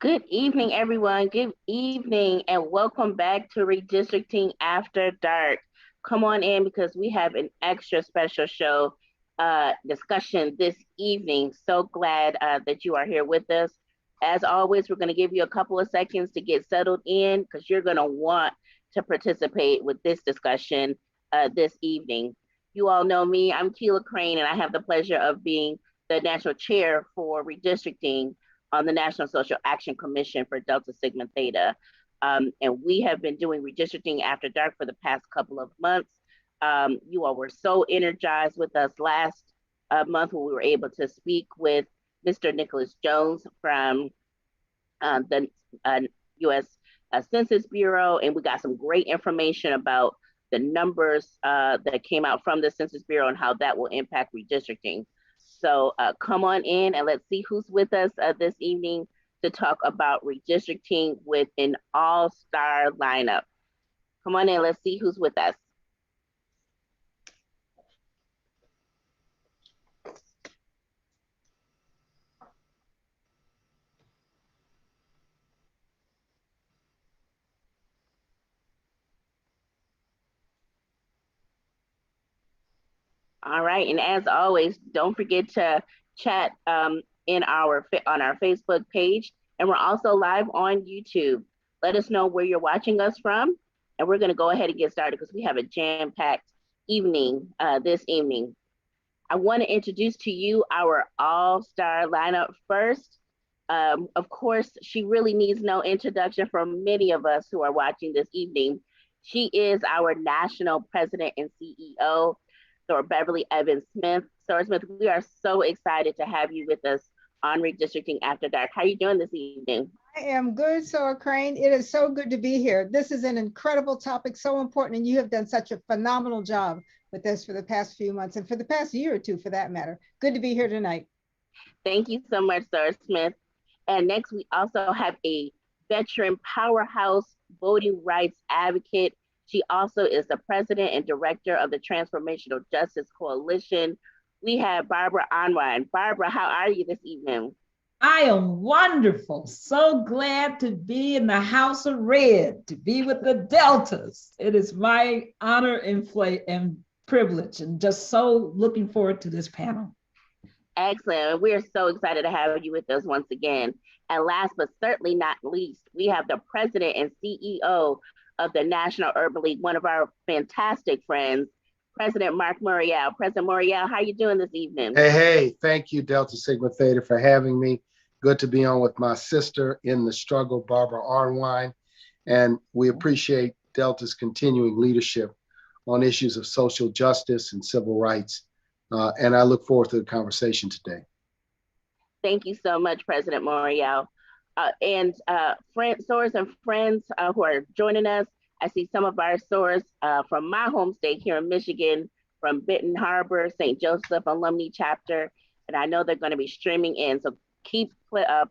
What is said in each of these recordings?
Good evening, everyone. Good evening, and welcome back to Redistricting After Dark. Come on in because we have an extra special show discussion this evening. So glad that you are here with us. As always, we're going to give you a couple of seconds to get settled in because you're going to want to participate with this discussion this evening. You all know me. I'm Keela Crane, and I have the pleasure of being the National Chair for Redistricting on the National Social Action Commission for Delta Sigma Theta. And we have been doing Redistricting After Dark for the past couple of months. You all were so energized with us last month when we were able to speak with Mr. Nicholas Jones from the U.S. Census Bureau, and we got some great information about the numbers that came out from the Census Bureau and how that will impact redistricting. So come on in and let's see who's with us this evening to talk about redistricting with an all-star lineup. Come on in, let's see who's with us. All right, and as always, don't forget to chat on our Facebook page, and we're also live on YouTube. Let us know where you're watching us from, and we're going to go ahead and get started because we have a jam-packed evening this evening. I want to introduce to you our all-star lineup first. Of course, she really needs no introduction from many of us who are watching this evening. She is our national president and CEO, Sora Beverly Evans Smith. Sora Smith, we are so excited to have you with us on Redistricting After Dark. How are you doing this evening? I am good, Sora Crane. It is so good to be here. This is an incredible topic, so important, and you have done such a phenomenal job with this for the past few months and for the past year or two, for that matter. Good to be here tonight. Thank you so much, Sora Smith. And next, we also have a veteran powerhouse voting rights advocate. She also is the president and director of the Transformative Justice Coalition. We have Barbara Arnwine. Barbara, how are you this evening? I am wonderful. So glad to be in the House of Red, to be with the Deltas. It is my honor and privilege, and just so looking forward to this panel. Excellent. We're so excited to have you with us once again. And last but certainly not least, we have the president and CEO of the National Urban League, one of our fantastic friends, President Marc Morial. President Morial, how are you doing this evening? Hey, thank you, Delta Sigma Theta, for having me. Good to be on with my sister in the struggle, Barbara Arnwine. And we appreciate Delta's continuing leadership on issues of social justice and civil rights. And I look forward to the conversation today. Thank you so much, President Morial. And Soras and friends who are joining us. I see some of our Soras from my home state here in Michigan, from Benton Harbor, St. Joseph Alumni Chapter, and I know they're going to be streaming in. So keep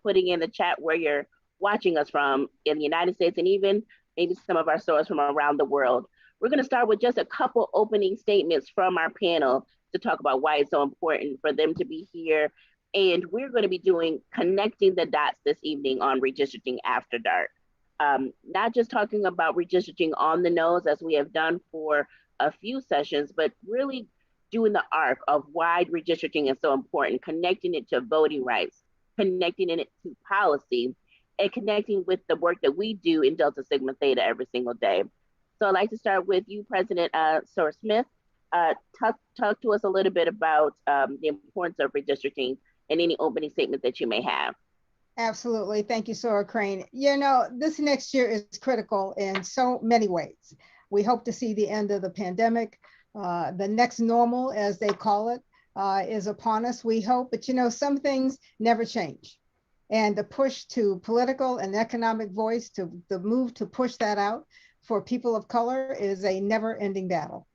putting in the chat where you're watching us from in the United States, and even maybe some of our Soras from around the world. We're going to start with just a couple opening statements from our panel to talk about why it's so important for them to be here. And we're going to be doing connecting the dots this evening on Redistricting After Dark. Not just talking about redistricting on the nose as we have done for a few sessions, but really doing the arc of why redistricting is so important, connecting it to voting rights, connecting it to policy, and connecting with the work that we do in Delta Sigma Theta every single day. So I'd like to start with you, President Sora Smith. Talk to us a little bit about the importance of redistricting and any opening statement that you may have. Absolutely. Thank you, Sora Crane. You know, this next year is critical in so many ways. We hope to see the end of the pandemic. The next normal, as they call it, is upon us, we hope. But, you know, some things never change. And the push to political and economic voice, to the move to push that out for people of color is a never-ending battle.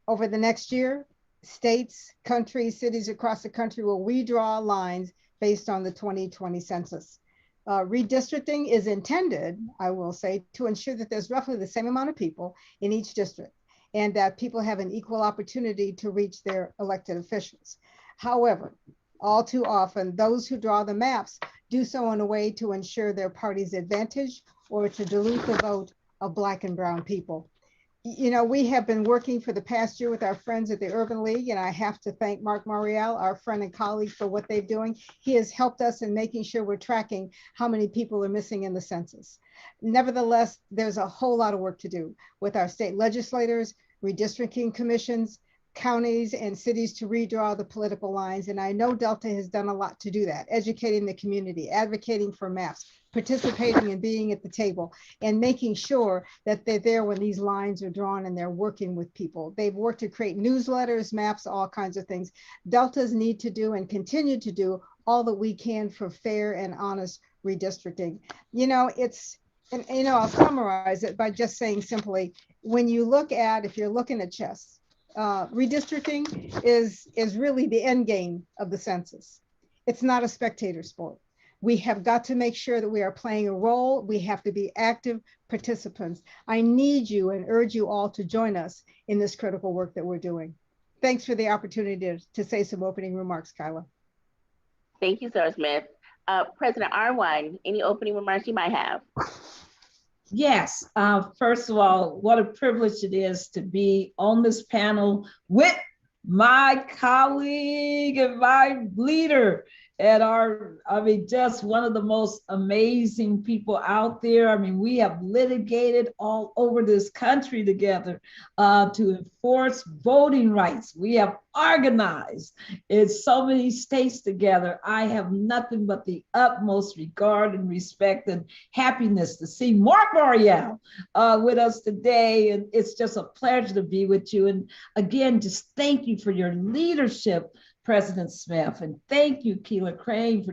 Over the next year, states, countries, cities across the country will redraw lines based on the 2020 census. Redistricting is intended, I will say, to ensure that there's roughly the same amount of people in each district and that people have an equal opportunity to reach their elected officials. However, all too often, those who draw the maps do so in a way to ensure their party's advantage or to dilute the vote of Black and brown people. You know, we have been working for the past year with our friends at the Urban League, and I have to thank Marc Morial, our friend and colleague, for what they're doing. He has helped us in making sure we're tracking how many people are missing in the census. Nevertheless, there's a whole lot of work to do with our state legislators, redistricting commissions, counties and cities to redraw the political lines. And I know Delta has done a lot to do that, educating the community, advocating for maps, participating and being at the table, and making sure that they're there when these lines are drawn and they're working with people. They've worked to create newsletters, maps, all kinds of things. Deltas need to do and continue to do all that we can for fair and honest redistricting. You know, I'll summarize it by just saying simply, when you look at, if you're looking at chess, redistricting is really the end game of the census. It's not a spectator sport. We have got to make sure that we are playing a role. We have to be active participants. I need you and urge you all to join us in this critical work that we're doing. Thanks for the opportunity to say some opening remarks, Kyla. Thank you, Sarah Smith. President Arnwine, any opening remarks you might have? Yes, first of all, what a privilege it is to be on this panel with my colleague and my leader and just one of the most amazing people out there. I mean, we have litigated all over this country together to enforce voting rights. We have organized in so many states together. I have nothing but the utmost regard and respect and happiness to see Marc Morial with us today. And it's just a pleasure to be with you. And again, just thank you for your leadership, President Smith, and thank you, Keila Crane,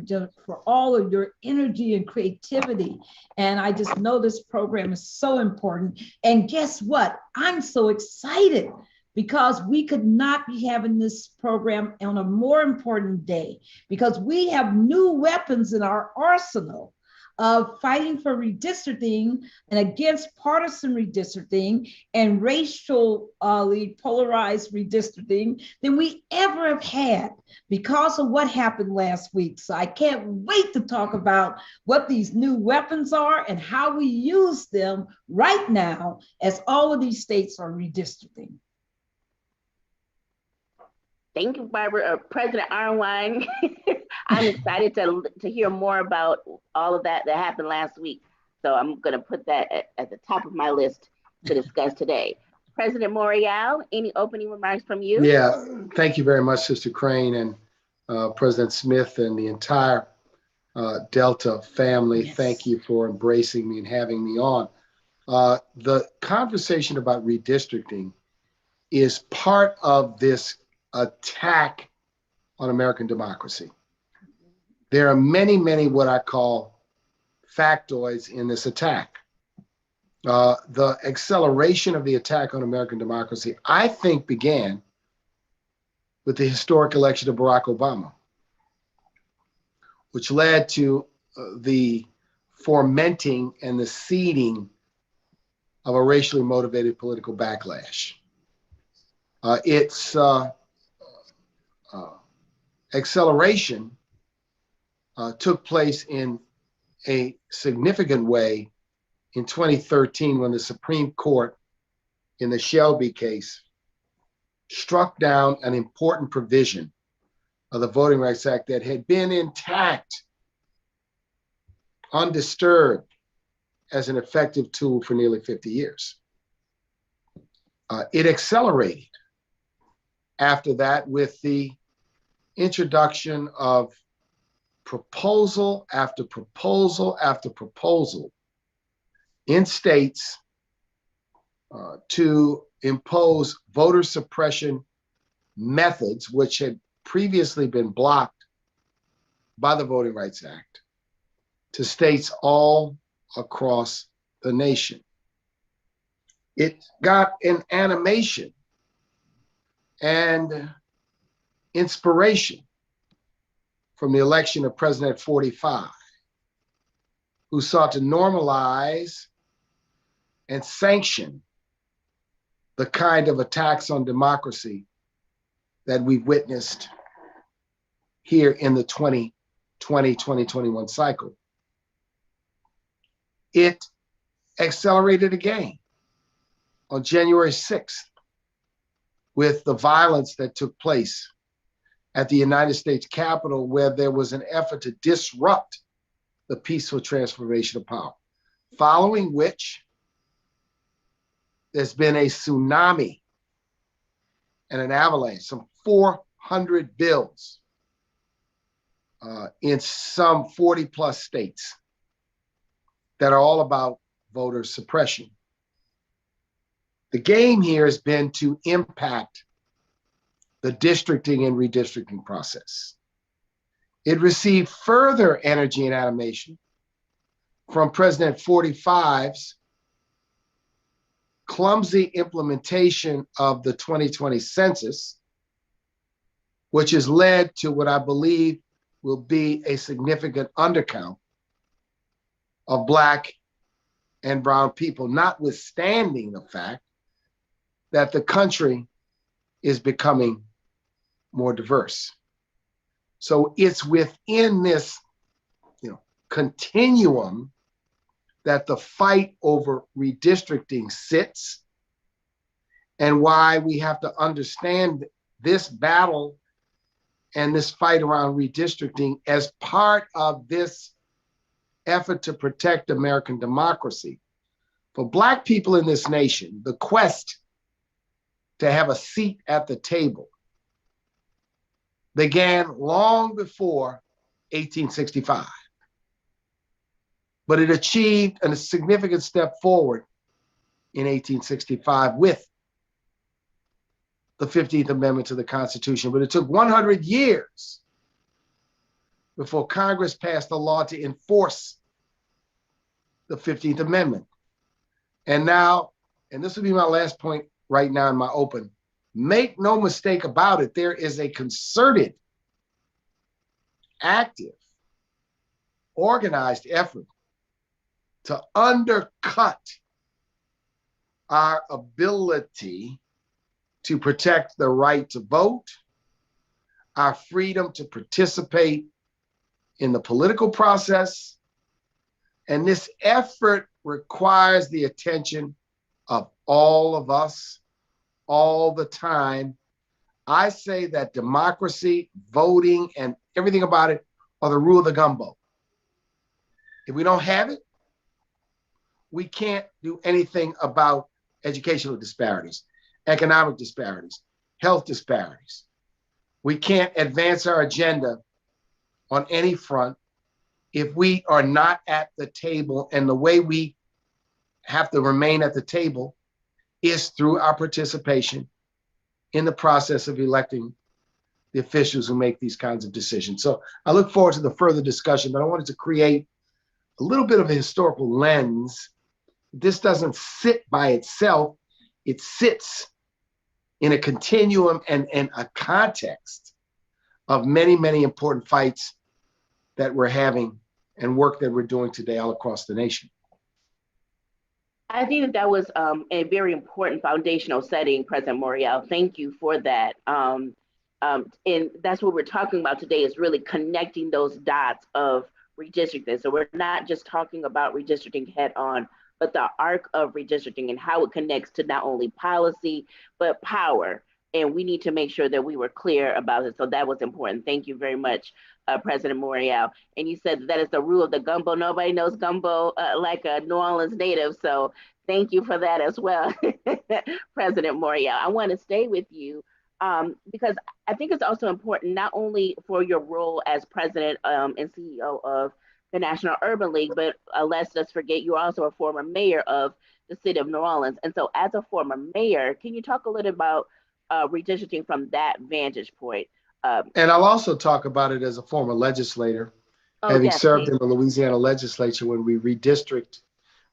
for all of your energy and creativity. And I just know this program is so important. And guess what? I'm so excited because we could not be having this program on a more important day because we have new weapons in our arsenal of fighting for redistricting and against partisan redistricting and racially polarized redistricting than we ever have had because of what happened last week. So I can't wait to talk about what these new weapons are and how we use them right now as all of these states are redistricting. Thank you, Barbara. President Arnwine. I'm excited to hear more about all of that happened last week. So I'm going to put that at the top of my list to discuss today. President Morial, any opening remarks from you? Yeah, thank you very much, Sister Crane and President Smith and the entire Delta family. Yes. Thank you for embracing me and having me on. The conversation about redistricting is part of this attack on American democracy. There are many, many what I call factoids in this attack. The acceleration of the attack on American democracy, I think, began with the historic election of Barack Obama, which led to the fomenting and the seeding of a racially motivated political backlash. Its acceleration took place in a significant way in 2013 when the Supreme Court in the Shelby case struck down an important provision of the Voting Rights Act that had been intact, undisturbed, as an effective tool for nearly 50 years. It accelerated after that with the introduction of proposal after proposal after proposal in states to impose voter suppression methods, which had previously been blocked by the Voting Rights Act, to states all across the nation. It got an animation and inspiration from the election of President 45, who sought to normalize and sanction the kind of attacks on democracy that we've witnessed here in the 2021 cycle. It accelerated again on January 6th with the violence that took place at the United States Capitol, where there was an effort to disrupt the peaceful transformation of power, following which there's been a tsunami and an avalanche, some 400 bills in some 40 plus states that are all about voter suppression. The game here has been to impact the districting and redistricting process. It received further energy and animation from President 45's clumsy implementation of the 2020 census, which has led to what I believe will be a significant undercount of Black and brown people, notwithstanding the fact that the country is becoming more diverse. So it's within this, continuum that the fight over redistricting sits, and why we have to understand this battle and this fight around redistricting as part of this effort to protect American democracy. For Black people in this nation, the quest to have a seat at the table began long before 1865. But it achieved a significant step forward in 1865 with the 15th Amendment to the Constitution. But it took 100 years before Congress passed a law to enforce the 15th Amendment. And now, and this will be my last point right now in my open, make no mistake about it, there is a concerted, active, organized effort to undercut our ability to protect the right to vote, our freedom to participate in the political process. And this effort requires the attention of all of us all the time. I say that democracy, voting, and everything about it are the rule of the gumbo. If we don't have it, we can't do anything about educational disparities, economic disparities, health disparities. We can't advance our agenda on any front if we are not at the table. And the way we have to remain at the table is through our participation in the process of electing the officials who make these kinds of decisions. So I look forward to the further discussion, but I wanted to create a little bit of a historical lens. This doesn't sit by itself. It sits in a continuum and a context of many, many important fights that we're having and work that we're doing today all across the nation. I think that was a very important foundational setting, President Morial. Thank you for that. And that's what we're talking about today, is really connecting those dots of redistricting. So we're not just talking about redistricting head on, but the arc of redistricting and how it connects to not only policy, but power. And we need to make sure that we were clear about it. So that was important. Thank you very much, President Morial. And you said that is the rule of the gumbo. Nobody knows gumbo like a New Orleans native. So thank you for that as well, President Morial. I want to stay with you because I think it's also important, not only for your role as president and CEO of the National Urban League, but let's just forget you're also a former mayor of the city of New Orleans. And so as a former mayor, can you talk a little about redistricting from that vantage point? And I'll also talk about it as a former legislator, having served in the Louisiana legislature when we redistricted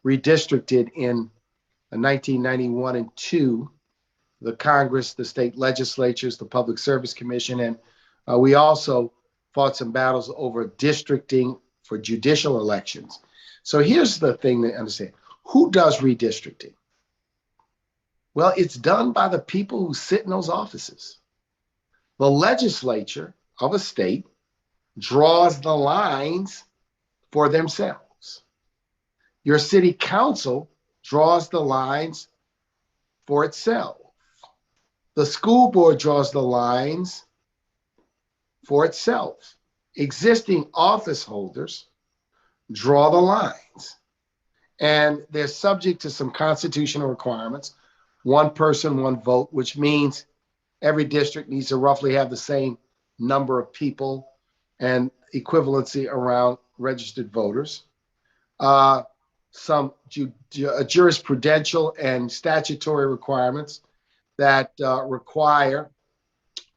in 1991 and 2, the Congress, the state legislatures, the Public Service Commission, and we also fought some battles over districting for judicial elections. So here's the thing to understand. Who does redistricting? Well, it's done by the people who sit in those offices. The legislature of a state draws the lines for themselves. Your city council draws the lines for itself. The school board draws the lines for itself. Existing office holders draw the lines. And they're subject to some constitutional requirements. One person, one vote, which means every district needs to roughly have the same number of people and equivalency around registered voters. Some jurisprudential and statutory requirements that require,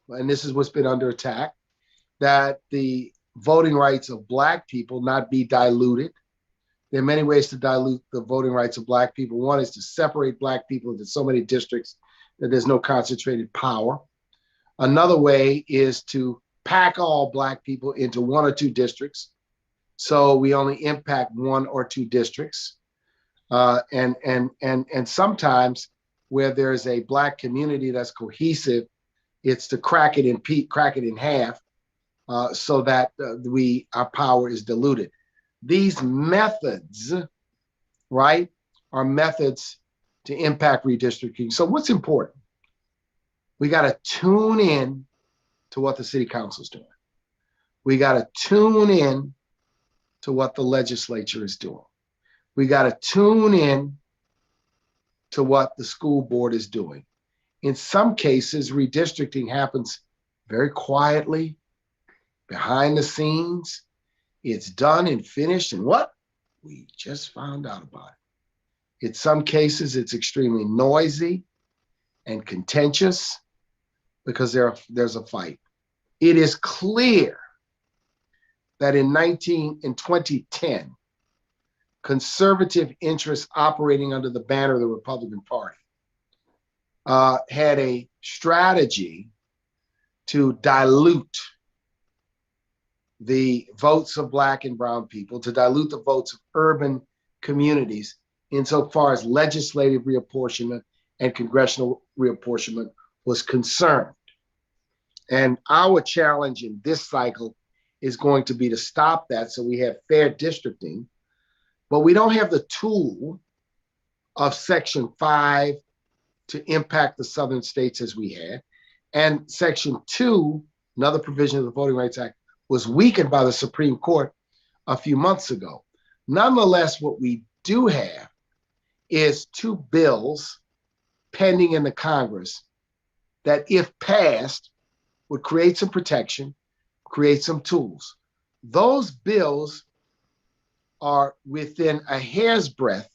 and this is what's been under attack, that the voting rights of Black people not be diluted. There are many ways to dilute the voting rights of Black people. One is to separate Black people into so many districts that there's no concentrated power. Another way is to pack all Black people into one or two districts, so we only impact one or two districts. And sometimes where there's a Black community that's cohesive, it's to crack it in half, so that our power is diluted. These methods, right, are methods to impact redistricting. So what's important? We got to tune in to what the city council is doing. We got to tune in to what the legislature is doing. We got to tune in to what the school board is doing. In some cases, redistricting happens very quietly, behind the scenes. It's done and finished, and what? We just found out about it. In some cases, it's extremely noisy and contentious because there's a fight. It is clear that in 2010, conservative interests operating under the banner of the Republican Party had a strategy to dilute the votes of Black and brown people, to dilute the votes of urban communities insofar as legislative reapportionment and congressional reapportionment was concerned. And our challenge in this cycle is going to be to stop that so we have fair districting, but we don't have the tool of Section 5 to impact the southern states as we had. And Section 2, another provision of the Voting Rights Act, was weakened by the Supreme Court a few months ago. Nonetheless, what we do have is two bills pending in the Congress that, if passed, would create some protection, create some tools. Those bills are within a hair's breadth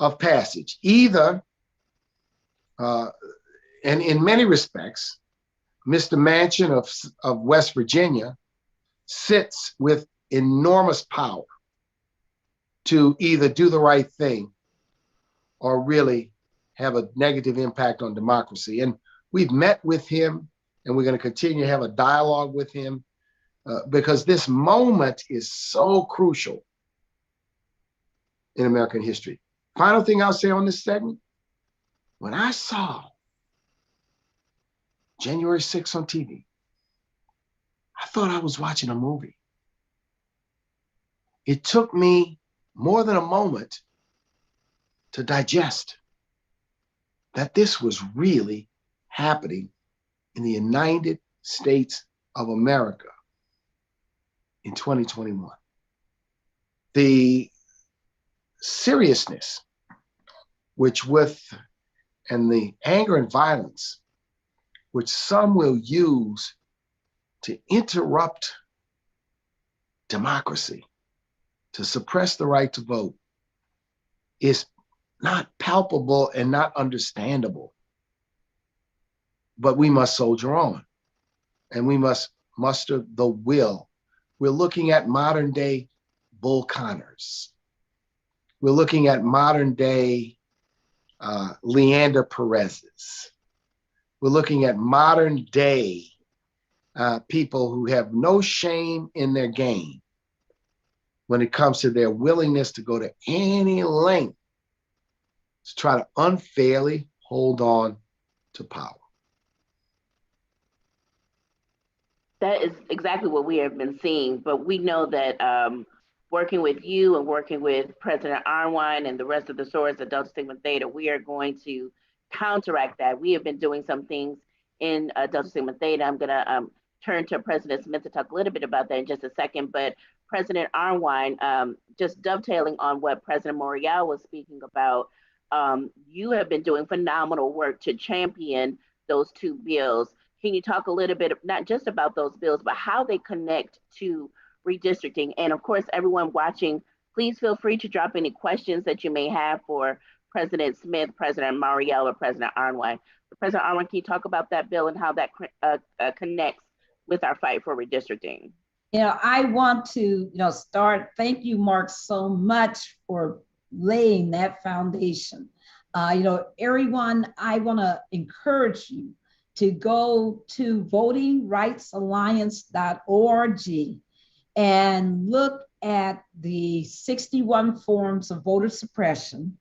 of passage. Either, and in many respects, Mr. Manchin of West Virginia sits with enormous power to either do the right thing or really have a negative impact on democracy. And we've met with him, and we're going to continue to have a dialogue with him because this moment is so crucial in American history. Final thing I'll say on this segment, when I saw January 6th on TV, I thought I was watching a movie. It took me more than a moment to digest that this was really happening in the United States of America in 2021. The seriousness and the anger and violence which some will use to interrupt democracy, to suppress the right to vote, is not palpable and not understandable. But we must soldier on, and we must muster the will. We're looking at modern day Bull Connors. We're looking at modern day Leander Perez's. We're looking at modern day people who have no shame in their game when it comes to their willingness to go to any length to try to unfairly hold on to power. That is exactly what we have been seeing, but we know that working with you and working with President Arnwine and the rest of the sorors at Delta Sigma Theta, we are going to counteract that. We have been doing some things in Delta Sigma Theta. I'm going to turn to President Smith to talk a little bit about that in just a second, but President Arnwine, just dovetailing on what President Morial was speaking about, you have been doing phenomenal work to champion those two bills. Can you talk a little bit, not just about those bills, but how they connect to redistricting? And of course, everyone watching, please feel free to drop any questions that you may have for President Smith, President Morial, or President Arnwine. President Arnwine, can you talk about that bill and how that connects with our fight for redistricting? Yeah, I want to start. Thank you, Marc, so much for laying that foundation. Everyone, I want to encourage you to go to votingrightsalliance.org and look at the 61 forms of voter suppression.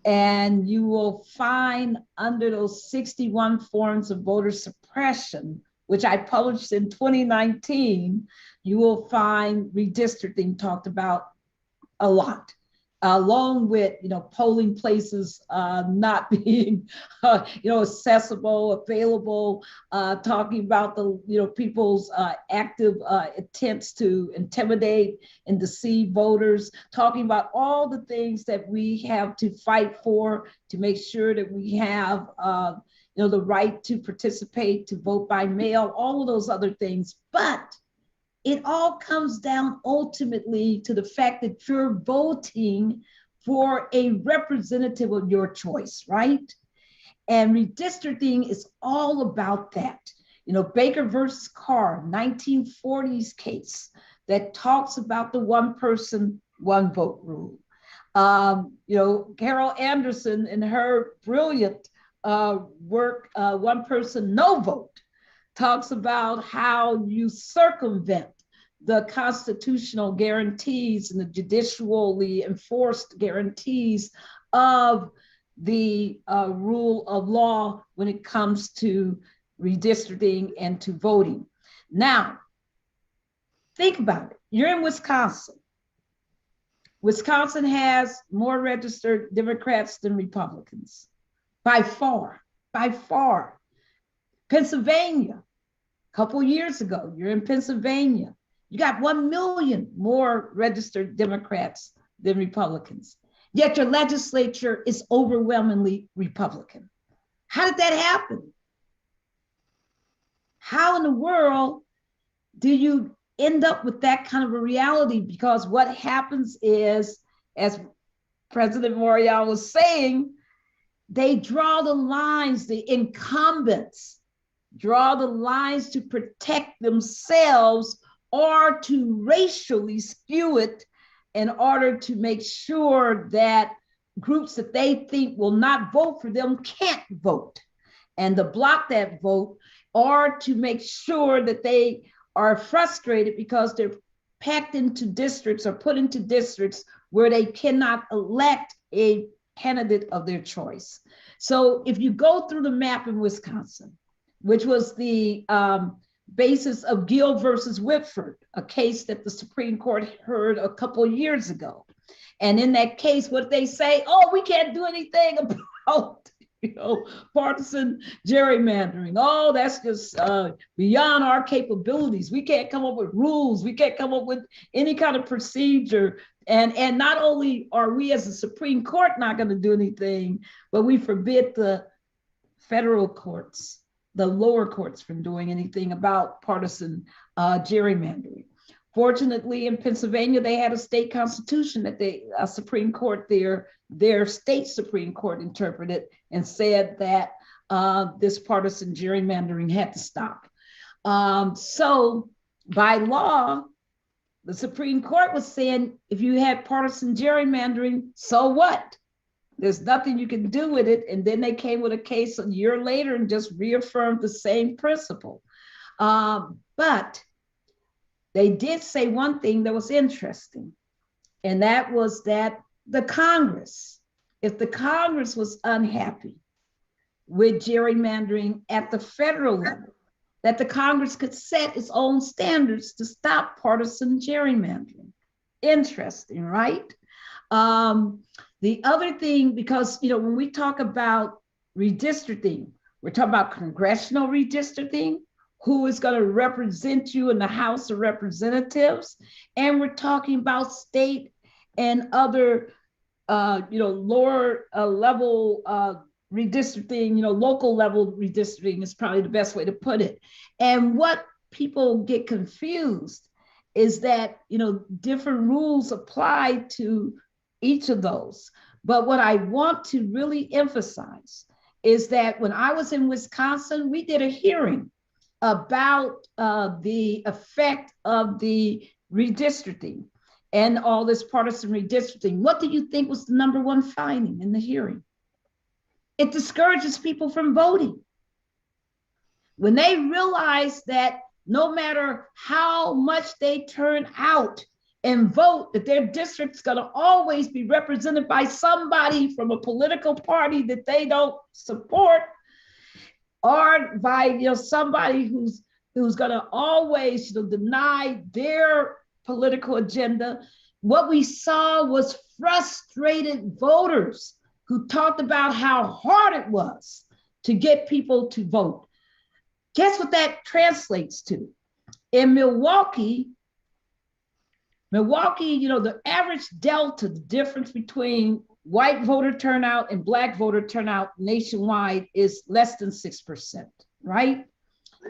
And you will find under those 61 forms of voter suppression, which I published in 2019, you will find redistricting talked about a lot, along with polling places not being accessible, available, talking about the people's active attempts to intimidate and deceive voters, talking about all the things that we have to fight for to make sure that we have the right to participate, to vote by mail, all of those other things. But it all comes down ultimately to the fact that you're voting for a representative of your choice, right? And redistricting is all about that. Baker versus Carr, 1940s case that talks about the one person, one vote rule. Carol Anderson in her brilliant work, One Person, No Vote, talks about how you circumvent the constitutional guarantees and the judicially enforced guarantees of the rule of law when it comes to redistricting and to voting. Now, think about it. You're in Wisconsin. Wisconsin has more registered Democrats than Republicans, by far, by far. Pennsylvania, a couple years ago, you're in Pennsylvania, you got 1 million more registered Democrats than Republicans, yet your legislature is overwhelmingly Republican. How did that happen? How in the world do you end up with that kind of a reality? Because what happens is, as President Morial was saying, they draw the lines, the incumbents draw the lines to protect themselves or to racially skew it in order to make sure that groups that they think will not vote for them can't vote, and to block that vote, or to make sure that they are frustrated because they're packed into districts or put into districts where they cannot elect a candidate of their choice. So if you go through the map in Wisconsin, which was the basis of Gill versus Whitford, a case that the Supreme Court heard a couple of years ago. And in that case, what they say, oh, we can't do anything about partisan gerrymandering. Oh, that's just beyond our capabilities. We can't come up with rules. We can't come up with any kind of procedure. And not only are we as a Supreme Court not going to do anything, but we forbid the federal courts, the lower courts, from doing anything about partisan gerrymandering. Fortunately, in Pennsylvania, they had a state constitution that the Supreme Court, their state Supreme Court, interpreted and said that this partisan gerrymandering had to stop. So by law, the Supreme Court was saying, if you had partisan gerrymandering, so what? There's nothing you can do with it. And then they came with a case a year later and just reaffirmed the same principle. But they did say one thing that was interesting, and that was that the Congress, if the Congress was unhappy with gerrymandering at the federal level, that the Congress could set its own standards to stop partisan gerrymandering. Interesting, right? The other thing, because when we talk about redistricting, we're talking about congressional redistricting, who is going to represent you in the House of Representatives, and we're talking about state and other, lower level redistricting, local level redistricting is probably the best way to put it. And what people get confused is that, different rules apply to each of those. But what I want to really emphasize is that when I was in Wisconsin, we did a hearing about the effect of the redistricting and all this partisan redistricting. What do you think was the number one finding in the hearing? It discourages people from voting. When they realize that no matter how much they turn out and vote, that their district's gonna always be represented by somebody from a political party that they don't support, or by somebody who's gonna always deny their political agenda. What we saw was frustrated voters who talked about how hard it was to get people to vote. Guess what that translates to? In Milwaukee, the average delta, the difference between white voter turnout and Black voter turnout nationwide is less than 6%, right?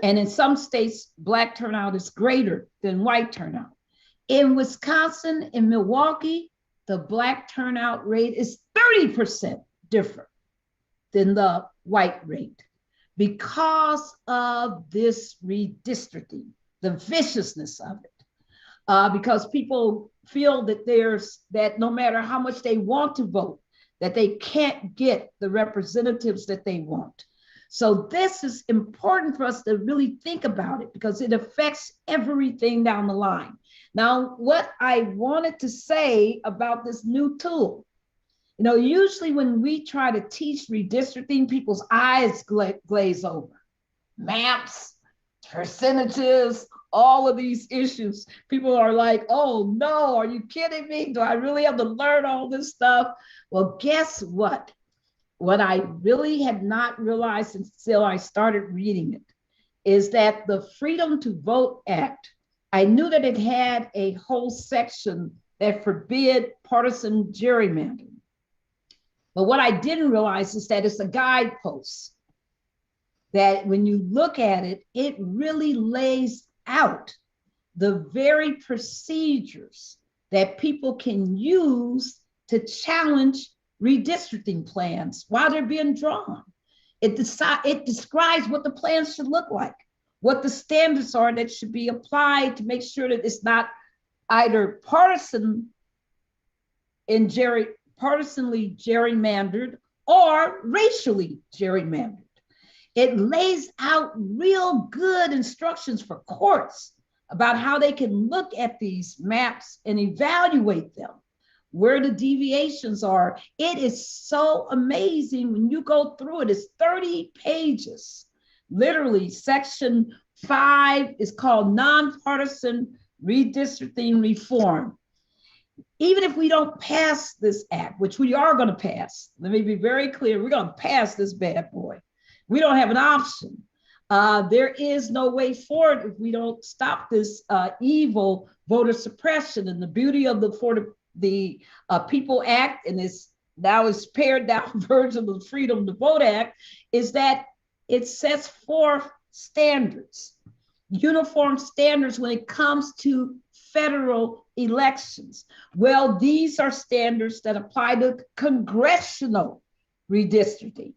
And in some states, Black turnout is greater than white turnout. In Wisconsin, in Milwaukee, the Black turnout rate is 30% different than the white rate because of this redistricting, the viciousness of it. Because people feel that no matter how much they want to vote, that they can't get the representatives that they want. So this is important for us to really think about it because it affects everything down the line. Now, what I wanted to say about this new tool, usually when we try to teach redistricting, people's eyes glaze over. Maps, percentages, all of these issues. People are like, oh no, are you kidding me? Do I really have to learn all this stuff? Well, guess what? What I really had not realized until I started reading it is that the Freedom to Vote Act, I knew that it had a whole section that forbid partisan gerrymandering. But what I didn't realize is that it's a guidepost that when you look at it, it really lays out the very procedures that people can use to challenge redistricting plans while they're being drawn. It describes what the plans should look like, what the standards are that should be applied to make sure that it's not either partisanly gerrymandered or racially gerrymandered. It lays out real good instructions for courts about how they can look at these maps and evaluate them, where the deviations are. It is so amazing when you go through it. It's 30 pages. Literally, section 5 is called Nonpartisan Redistricting Reform. Even if we don't pass this act, which we are going to pass, let me be very clear, we're going to pass this bad boy. We don't have an option. There is no way forward if we don't stop this evil voter suppression. And the beauty of the People Act and this now is pared down version of the Freedom to Vote Act is that it sets forth standards, uniform standards when it comes to federal elections. Well, these are standards that apply to congressional redistricting.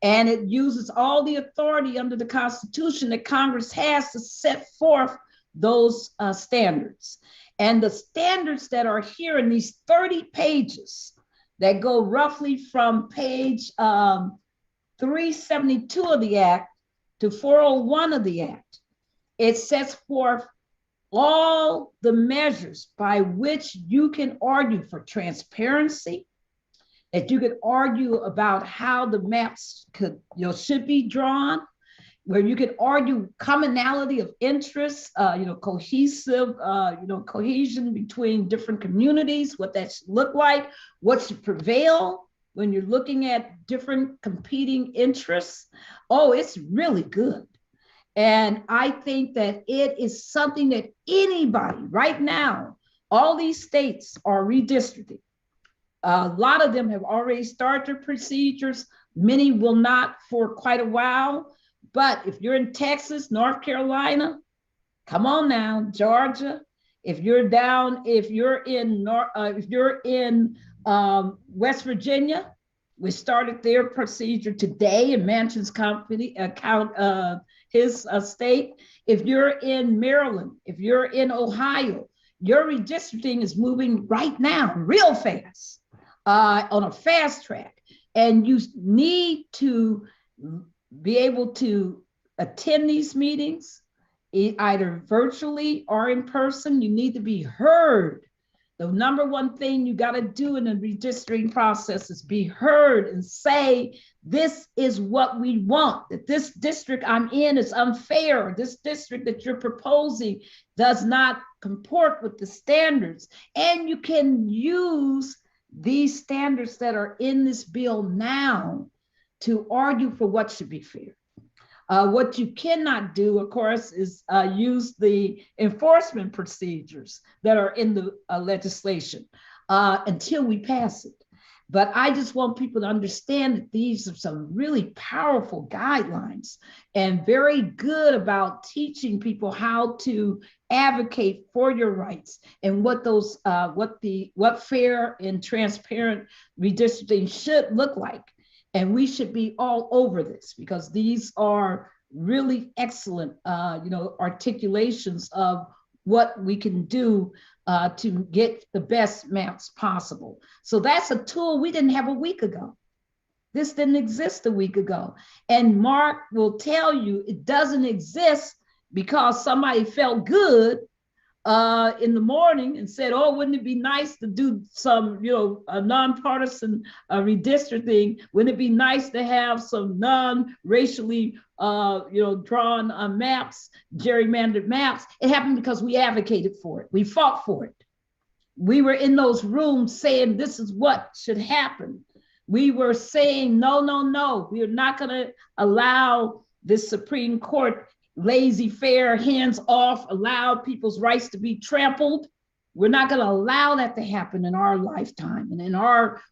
And it uses all the authority under the Constitution that Congress has to set forth those standards. And the standards that are here in these 30 pages that go roughly from page 372 of the Act to 401 of the Act, it sets forth all the measures by which you can argue for transparency, that you could argue about how the maps should be drawn. where you can argue commonality of interests, cohesive, cohesion between different communities, what that should look like, what should prevail when you're looking at different competing interests. Oh, it's really good. And I think that it is something that anybody right now, all these states are redistricting. A lot of them have already started their procedures. Many will not for quite a while. But if you're in Texas, North Carolina, come on now, Georgia. If you're in West Virginia, we started their procedure today in Manchin's his state. If you're in Maryland, if you're in Ohio, your redistricting is moving right now, real fast, on a fast track. And you need to be able to attend these meetings, either virtually or in person. You need to be heard. The number one thing you got to do in the redistricting process is be heard and say, this is what we want, that this district I'm in is unfair. This district that you're proposing does not comport with the standards. And you can use these standards that are in this bill now to argue for what should be fair. What you cannot do, of course, is use the enforcement procedures that are in the legislation until we pass it. But I just want people to understand that these are some really powerful guidelines and very good about teaching people how to advocate for your rights and what those what fair and transparent redistricting should look like. And we should be all over this because these are really excellent, articulations of what we can do to get the best maps possible. So that's a tool we didn't have a week ago. This didn't exist a week ago. And Marc will tell you it doesn't exist because somebody felt good in the morning and said, oh, wouldn't it be nice to do some, nonpartisan redistricting? Wouldn't it be nice to have some non-racially, drawn maps, gerrymandered maps? It happened because we advocated for it. We fought for it. We were in those rooms saying, this is what should happen. We were saying, no, no, no, we are not going to allow this Supreme Court laissez-faire, hands off, allow people's rights to be trampled. We're not going to allow that to happen in our lifetime and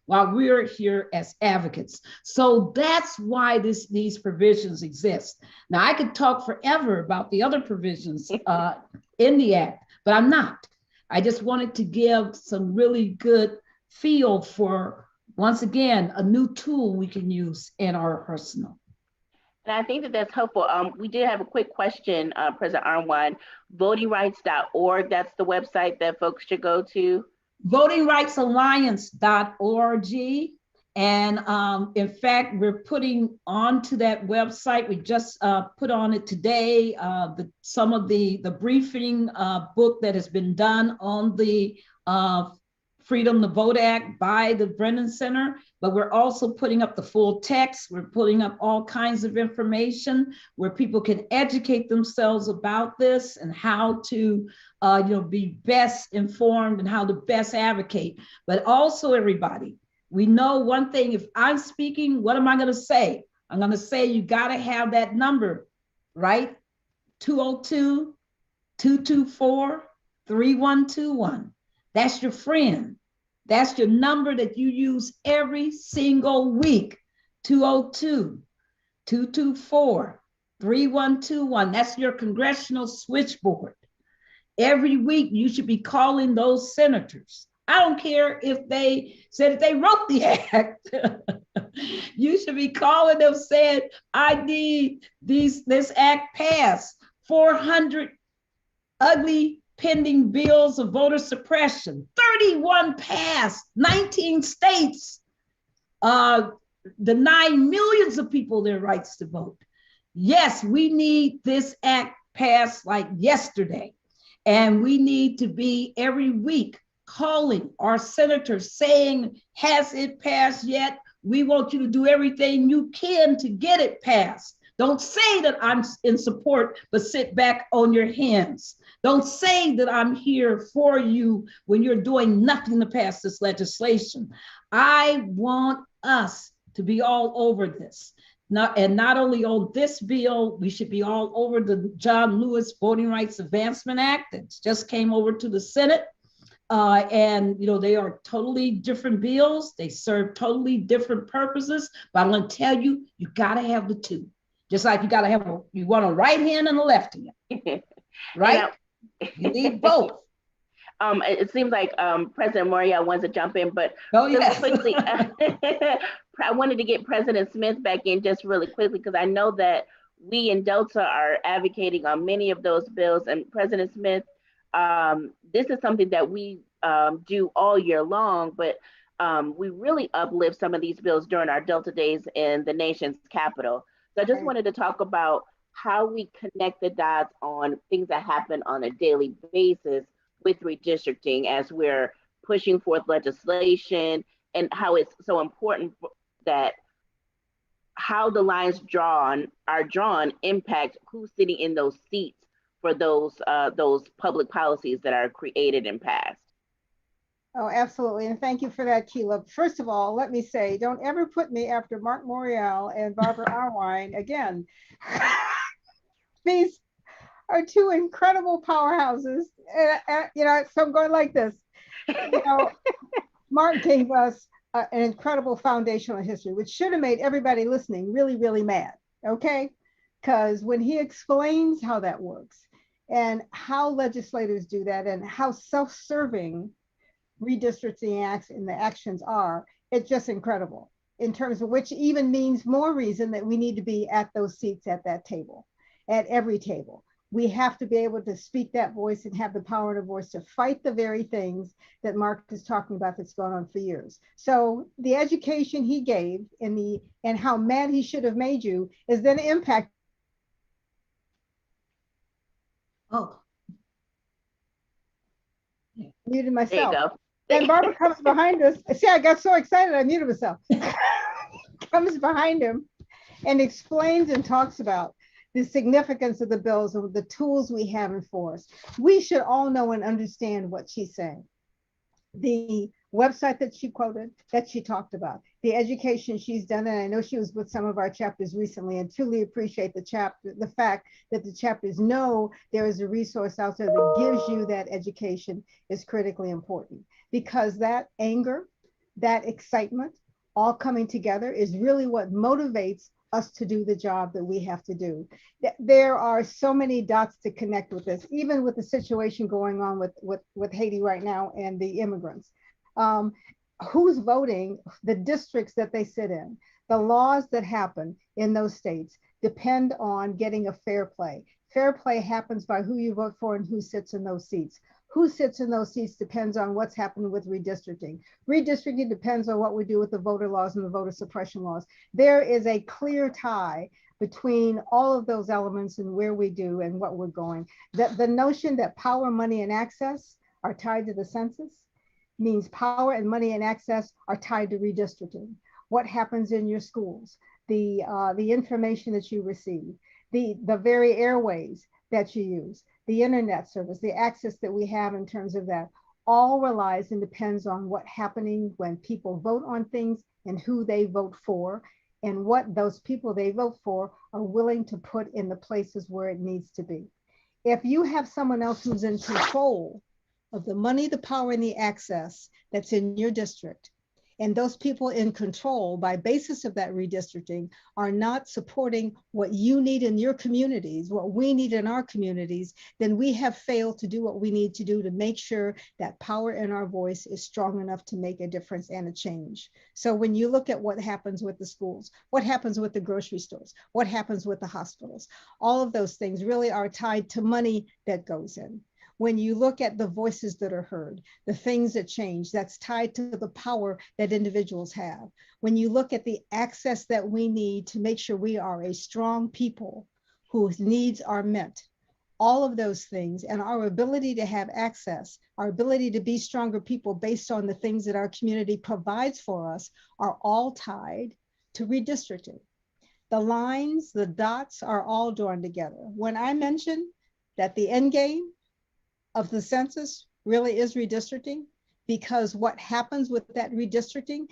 while we're here as advocates. So that's why these provisions exist. Now, I could talk forever about the other provisions in the act, but I'm not. I just wanted to give some really good feel for, once again, a new tool we can use in our arsenal. And I think that that's helpful. We did have a quick question, President Arnwine. Votingrights.org, that's the website that folks should go to. Votingrightsalliance.org. And in fact, we're putting onto that website, we just put on it today, some of the briefing book that has been done on the Freedom to Vote Act by the Brennan Center, but we're also putting up the full text. We're putting up all kinds of information where people can educate themselves about this and how to be best informed and how to best advocate. But also, everybody, we know one thing, if I'm speaking, what am I going to say? I'm going to say you got to have that number, right? 202-224-3121. That's your friend. That's your number that you use every single week. 202-224-3121. That's your congressional switchboard. Every week you should be calling those senators. I don't care if they said that they wrote the act. You should be calling them saying, I need this act passed. 400 ugly pending bills of voter suppression, 31 passed, 19 states denying millions of people their rights to vote. Yes, we need this act passed like yesterday. And we need to be every week calling our senators saying, has it passed yet? We want you to do everything you can to get it passed. Don't say that I'm in support, but sit back on your hands. Don't say that I'm here for you when you're doing nothing to pass this legislation. I want us to be all over this. Not only on this bill, we should be all over the John Lewis Voting Rights Advancement Act that just came over to the Senate. And they are totally different bills. They serve totally different purposes. But I'm going to tell you, you got to have the two. Just like you want a right hand and a left hand, right? You need both. It seems like President Morial wants to jump in, but yes. quickly, I wanted to get President Smith back in just really quickly because I know that we in Delta are advocating on many of those bills. And President Smith, this is something that we do all year long, but we really uplift some of these bills during our Delta days in the nation's capital. So I just wanted to talk about how we connect the dots on things that happen on a daily basis with redistricting as we're pushing forth legislation, and how it's so important that how the lines are drawn impact who's sitting in those seats for those public policies that are created and passed. Oh, absolutely. And thank you for that, Keela. First of all, let me say, don't ever put me after Marc Morial and Barbara Arnwine again. These are two incredible powerhouses. So I'm going like this. Marc gave us an incredible foundational history, which should have made everybody listening really, really mad, okay? Because when he explains how that works and how legislators do that and how self-serving redistricting acts and the actions are, it's just incredible, in terms of which even means more reason that we need to be at those seats at that table, at every table. We have to be able to speak that voice and have the power and the voice to fight the very things that Marc is talking about that's gone on for years. So the education he gave and how mad he should have made you is then impact. Oh. Muted myself. There you go. Then Barbara comes behind us. See, I got so excited, I muted myself. Comes behind him and explains and talks about the significance of the bills and the tools we have in force. We should all know and understand what she's saying. The website that she quoted, that she talked about, the education she's done, and I know she was with some of our chapters recently, and truly appreciate the fact that the chapters know there is a resource out there that gives you that education is critically important, because that anger, that excitement, all coming together is really what motivates us to do the job that we have to do. There are so many dots to connect with this, even with the situation going on with Haiti right now and the immigrants. Who's voting, the districts that they sit in, the laws that happen in those states depend on getting a fair play. Fair play happens by who you vote for and who sits in those seats. Who sits in those seats depends on what's happening with redistricting. Redistricting depends on what we do with the voter laws and the voter suppression laws. There is a clear tie between all of those elements and where we do and what we're going. The notion that power, money, and access are tied to the census means power and money and access are tied to redistricting. What happens in your schools, the information that you receive, the very airways that you use, the internet service, the access that we have in terms of that, all relies and depends on what's happening when people vote on things and who they vote for, and what those people they vote for are willing to put in the places where it needs to be. If you have someone else who's in control of the money, the power, and the access that's in your district, and those people in control by basis of that redistricting are not supporting what you need in your communities, what we need in our communities, then we have failed to do what we need to do to make sure that power in our voice is strong enough to make a difference and a change. So when you look at what happens with the schools, what happens with the grocery stores, what happens with the hospitals, all of those things really are tied to money that goes in. When you look at the voices that are heard, the things that change, that's tied to the power that individuals have. When you look at the access that we need to make sure we are a strong people whose needs are met, all of those things, and our ability to have access, our ability to be stronger people based on the things that our community provides for us, are all tied to redistricting. The lines, the dots are all drawn together. When I mentioned that the end game of the census really is redistricting, because what happens with that redistricting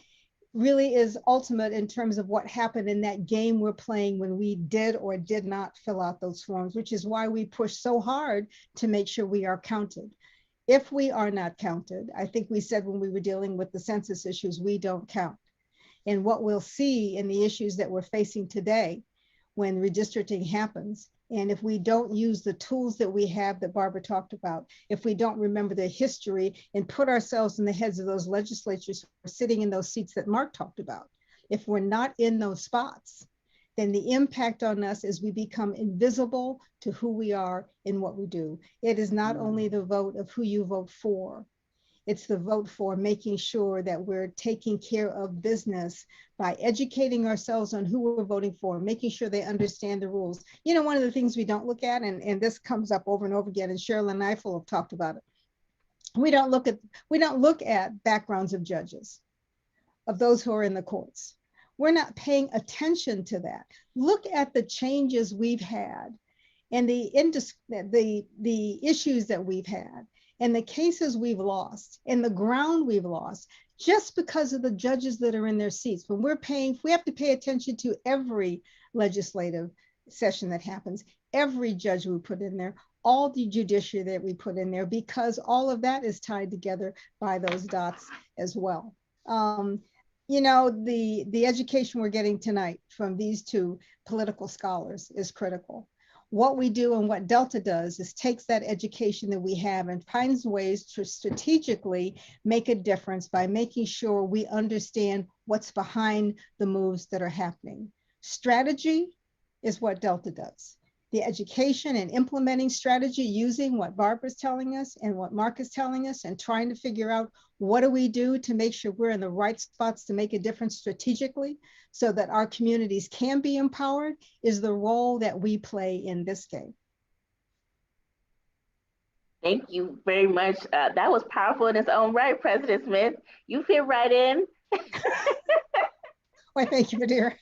really is ultimate in terms of what happened in that game we're playing when we did or did not fill out those forms, which is why we push so hard to make sure we are counted. If we are not counted, I think we said when we were dealing with the census issues, we don't count. And what we'll see in the issues that we're facing today when redistricting happens, and if we don't use the tools that we have that Barbara talked about, if we don't remember the history and put ourselves in the heads of those legislatures who are sitting in those seats that Marc talked about, if we're not in those spots, then the impact on us is we become invisible to who we are and what we do. It is not only the vote of who you vote for, it's the vote for making sure that we're taking care of business by educating ourselves on who we're voting for, making sure they understand the rules. You know, one of the things we don't look at, and this comes up over and over again, and Cheryl and Eiffel have talked about it. We don't look at backgrounds of judges, of those who are in the courts. We're not paying attention to that. Look at the changes we've had and the issues that we've had, and the cases we've lost, and the ground we've lost, just because of the judges that are in their seats. When we have to pay attention to every legislative session that happens, every judge we put in there, all the judiciary that we put in there, because all of that is tied together by those dots as well. You know, the education we're getting tonight from these two political scholars is critical. What we do and what Delta does is takes that education that we have and finds ways to strategically make a difference by making sure we understand what's behind the moves that are happening. Strategy is what Delta does. The education and implementing strategy using what Barbara's telling us and what Marc is telling us, and trying to figure out what do we do to make sure we're in the right spots to make a difference strategically so that our communities can be empowered, is the role that we play in this game. Thank you very much. That was powerful in its own right, President Smith. You fit right in. Why, thank you, my dear.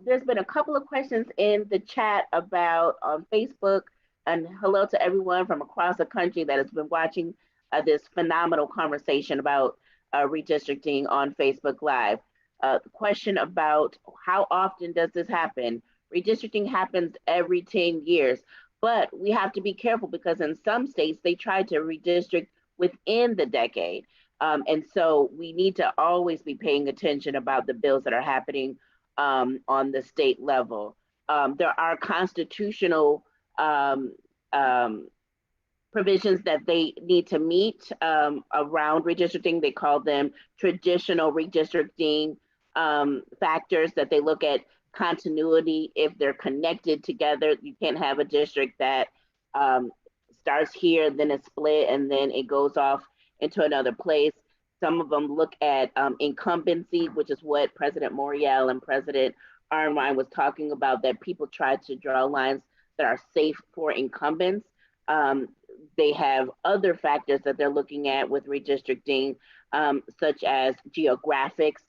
There's been a couple of questions in the chat about on Facebook, and hello to everyone from across the country that has been watching this phenomenal conversation about redistricting on Facebook Live. The question about how often does this happen? Redistricting happens every 10 years, but we have to be careful because in some states they try to redistrict within the decade. And so we need to always be paying attention about the bills that are happening on the state level. There are constitutional provisions that they need to meet around redistricting. They call them traditional redistricting factors that they look at continuity. If they're connected together, you can't have a district that starts here, then it's split, and then it goes off into another place. Some of them look at incumbency, which is what President Morial and President Arnwine was talking about, that people try to draw lines that are safe for incumbents. They have other factors that they're looking at with redistricting, such as geographics.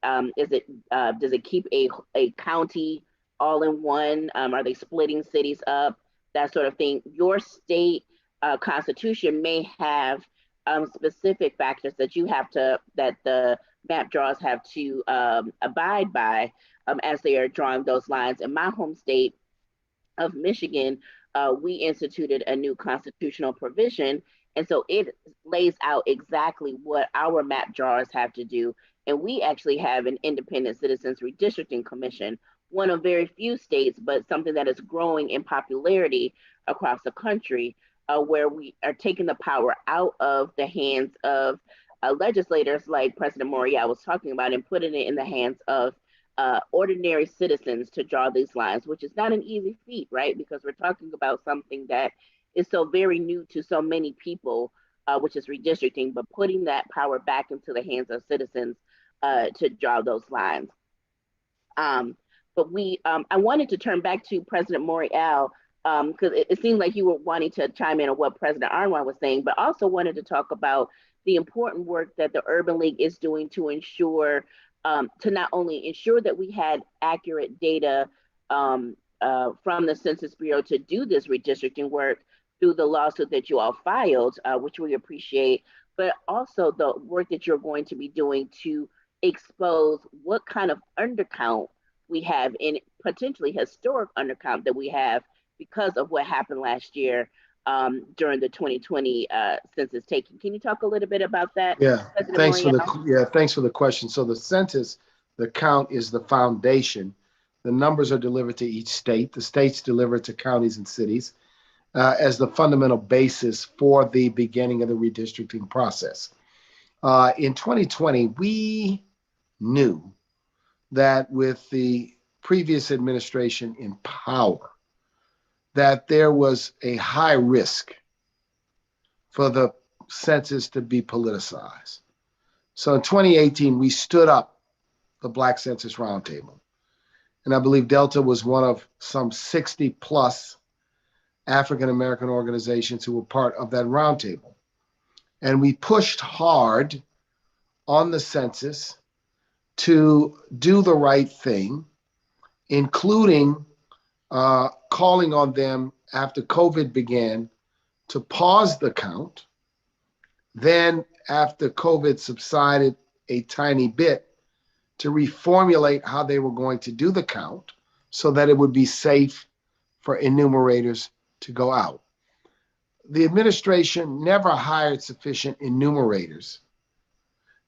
Does it keep a county all in one? Are they splitting cities up? That sort of thing. Your state constitution may have specific factors that that the map drawers have to abide by as they are drawing those lines. In my home state of Michigan, we instituted a new constitutional provision, and so it lays out exactly what our map drawers have to do. And we actually have an independent citizens redistricting commission, one of very few states, but something that is growing in popularity across the country, where we are taking the power out of the hands of legislators like President Morial was talking about, and putting it in the hands of ordinary citizens to draw these lines, which is not an easy feat, right? Because we're talking about something that is so very new to so many people, which is redistricting, but putting that power back into the hands of citizens to draw those lines. But I wanted to turn back to President Morial, because it seemed like you were wanting to chime in on what President Anwar was saying, but also wanted to talk about the important work that the Urban League is doing to ensure to not only ensure that we had accurate data from the Census Bureau to do this redistricting work through the lawsuit that you all filed, which we appreciate, but also the work that you're going to be doing to expose what kind of undercount we have, in potentially historic undercount that we have because of what happened last year during the 2020 census taking. Can you talk a little bit about that, Yeah, President thanks for Morial? thanks for the question. So the census, the count is the foundation. The numbers are delivered to each state. The states deliver it to counties and cities as the fundamental basis for the beginning of the redistricting process. In 2020, we knew that with the previous administration in power, that there was a high risk for the census to be politicized. So in 2018, we stood up the Black Census Roundtable. And I believe Delta was one of some 60 plus African American organizations who were part of that roundtable. And we pushed hard on the census to do the right thing, including calling on them after COVID began to pause the count. Then after COVID subsided a tiny bit, to reformulate how they were going to do the count so that it would be safe for enumerators to go out. The administration never hired sufficient enumerators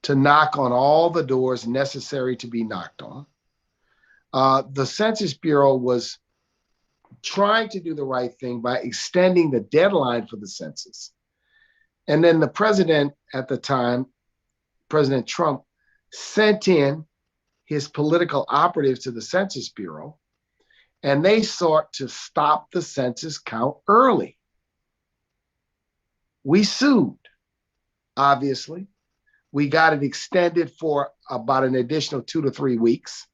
to knock on all the doors necessary to be knocked on. The Census Bureau was trying to do the right thing by extending the deadline for the census. And then the president at the time, President Trump, sent in his political operatives to the Census Bureau, and they sought to stop the census count early. We sued, obviously. We got it extended for about an additional 2 to 3 weeks.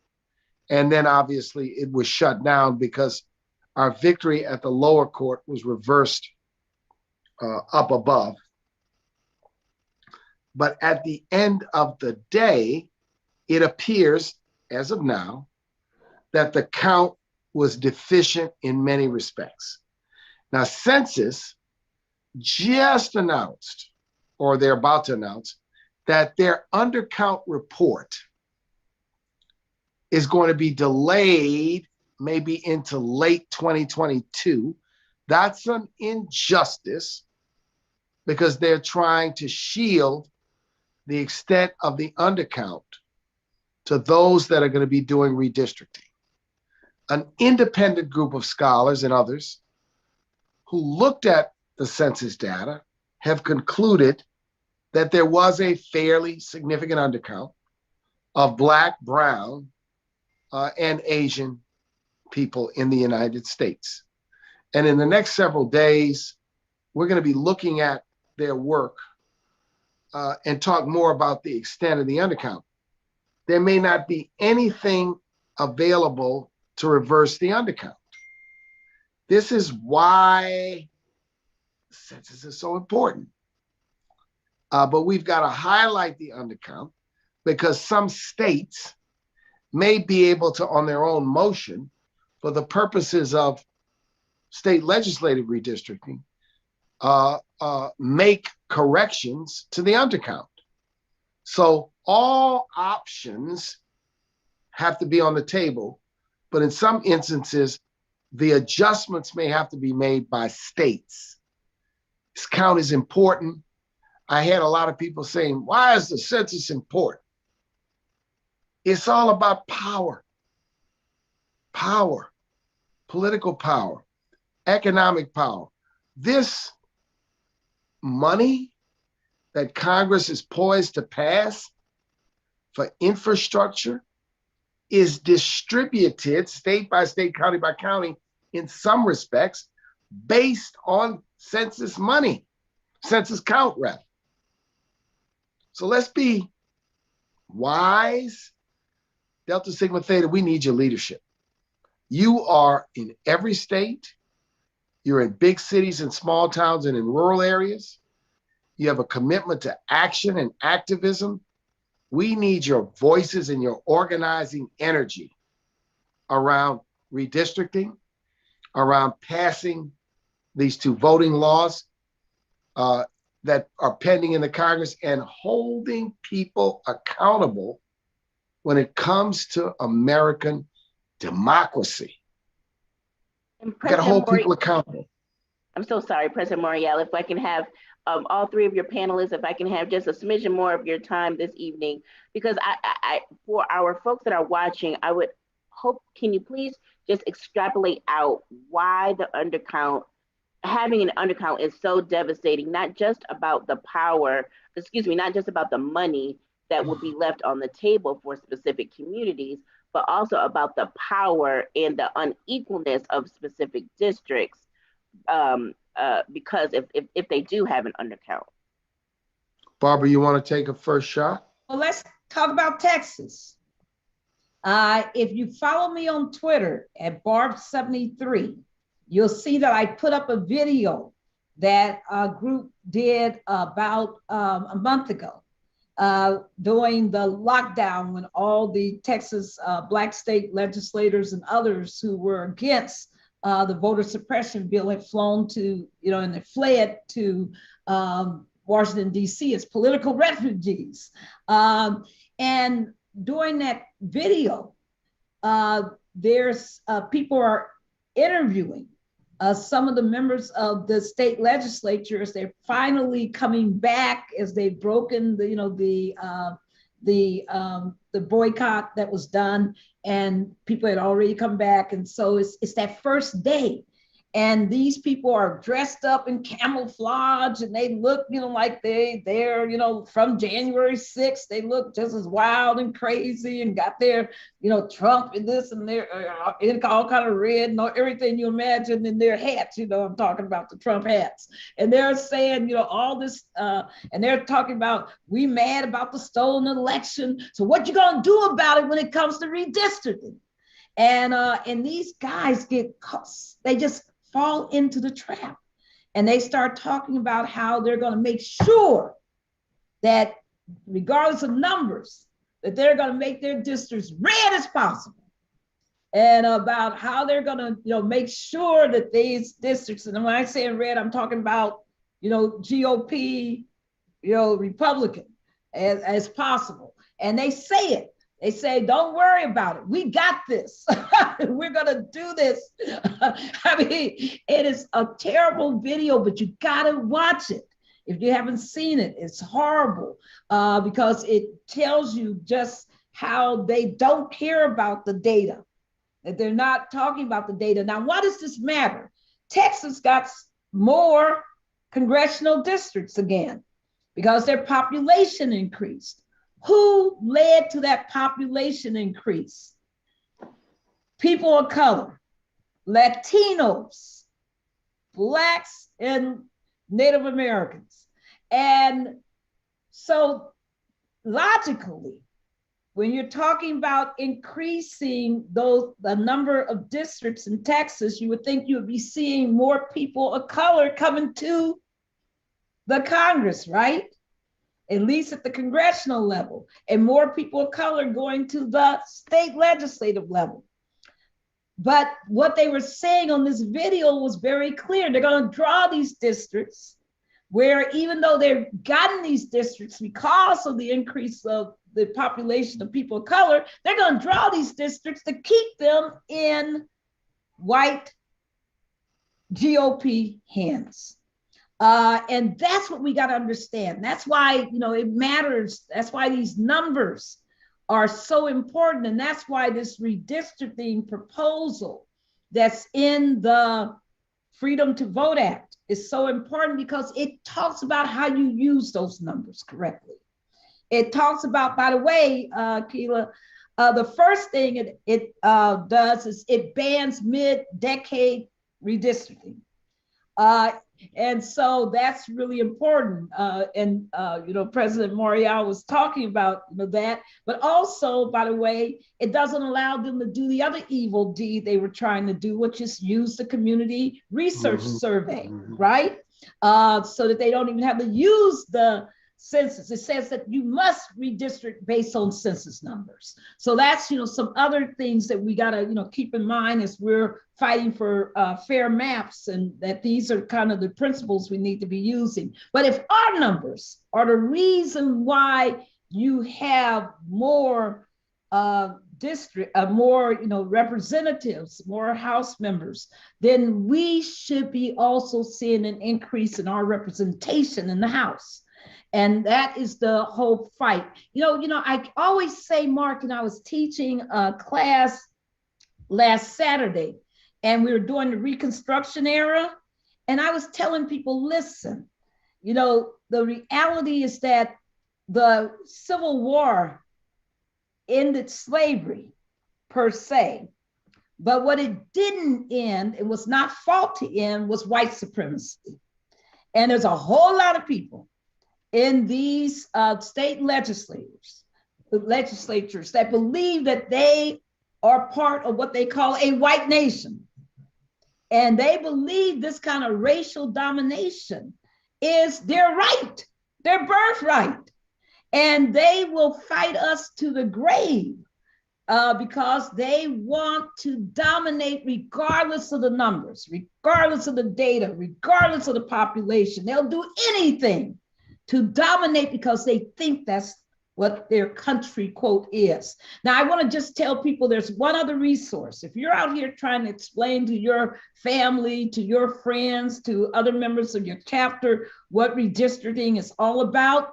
And then obviously it was shut down because our victory at the lower court was reversed up above. But at the end of the day, it appears, as of now, that the count was deficient in many respects. Now, Census just announced, or they're about to announce, that their undercount report is going to be delayed maybe into late 2022. That's an injustice because they're trying to shield the extent of the undercount to those that are going to be doing redistricting. An independent group of scholars and others who looked at the census data have concluded that there was a fairly significant undercount of Black, Brown, and Asian people in the United States. And in the next several days, we're going to be looking at their work and talk more about the extent of the undercount. There may not be anything available to reverse the undercount. This is why the census is so important. But we've got to highlight the undercount because some states may be able to, on their own motion, for the purposes of state legislative redistricting, make corrections to the undercount. So all options have to be on the table, but in some instances, the adjustments may have to be made by states. This count is important. I had a lot of people saying, why is the census important? It's all about power, political power, economic power. This money that Congress is poised to pass for infrastructure is distributed state by state, county by county, in some respects, based on census money, census count rather. So let's be wise. Delta Sigma Theta, we need your leadership. You are in every state. You're in big cities and small towns and in rural areas. You have a commitment to action and activism We need your voices and your organizing energy around redistricting, around passing these two voting laws that are pending in the Congress, and holding people accountable when it comes to American democracy. We got to hold people accountable. I'm so sorry, President Morial, if I can have all three of your panelists, if I can have just a smidgen more of your time this evening, because I for our folks that are watching, I would hope, can you please just extrapolate out why the undercount, having an undercount is so devastating, not just about the power, not just about the money that would be left on the table for specific communities, but also about the power and the unequalness of specific districts, because if they do have an undercount. Barbara, you want to take a first shot? Well, let's talk about Texas. If you follow me on Twitter at Barb73, you'll see that I put up a video that a group did about a month ago during the lockdown, when all the Texas Black state legislators and others who were against the voter suppression bill had flown to, and they fled to Washington, D.C. as political refugees. And during that video, there's people are interviewing some of the members of the state legislature as they're finally coming back, as they've broken the boycott that was done, and people had already come back. And so it's that first day. And these people are dressed up in camouflage, and they look, like they're, from January 6th. They look just as wild and crazy, and got their, Trump and this and their in all kind of red and everything you imagine in their hats. I'm talking about the Trump hats. And they're saying, all this, and they're talking about, we mad about the stolen election. So what you gonna do about it when it comes to redistricting? And these guys they just fall into the trap, and they start talking about how they're going to make sure that, regardless of numbers, that they're going to make their districts red as possible, and about how they're going to make sure that these districts, and when I say red, I'm talking about GOP, Republican, as possible. And they say it. They say, don't worry about it. We got this. We're going to do this. I mean, it is a terrible video, but you got to watch it. If you haven't seen it, it's horrible because it tells you just how they don't care about the data, that they're not talking about the data. Now, why does this matter? Texas got more congressional districts again because their population increased. Who led to that population increase? People of color, Latinos, Blacks, and Native Americans. And so logically, when you're talking about increasing the number of districts in Texas, you would think you would be seeing more people of color coming to the Congress, right? At least at the congressional level, and more people of color going to the state legislative level. But what they were saying on this video was very clear. They're going to draw these districts where, even though they've gotten these districts because of the increase of the population of people of color, they're going to draw these districts to keep them in white GOP hands. And that's what we got to understand. That's why, it matters. That's why these numbers are so important. And that's why this redistricting proposal that's in the Freedom to Vote Act is so important, because it talks about how you use those numbers correctly. It talks about, by the way, Keila, the first thing it does is it bans mid-decade redistricting. And so that's really important. President Morial was talking about that, but also, by the way, it doesn't allow them to do the other evil deed they were trying to do, which is use the community research survey, right? So that they don't even have to use the census. It says that you must redistrict based on census numbers. So that's, some other things that we got to, keep in mind as we're fighting for fair maps, and that these are kind of the principles we need to be using. But if our numbers are the reason why you have more more representatives, more House members, then we should be also seeing an increase in our representation in the House. And that is the whole fight. I always say, Mark, and I was teaching a class last Saturday, and we were doing the Reconstruction era, and I was telling people, listen, the reality is that the Civil War ended slavery per se, but what it didn't end, it was not fought to end, was white supremacy. And there's a whole lot of people in these state legislatures that believe that they are part of what they call a white nation. And they believe this kind of racial domination is their right, their birthright. And they will fight us to the grave because they want to dominate regardless of the numbers, regardless of the data, regardless of the population. They'll do anything to dominate because they think that's what their country, quote, is. Now, I want to just tell people there's one other resource. If you're out here trying to explain to your family, to your friends, to other members of your chapter what redistricting is all about,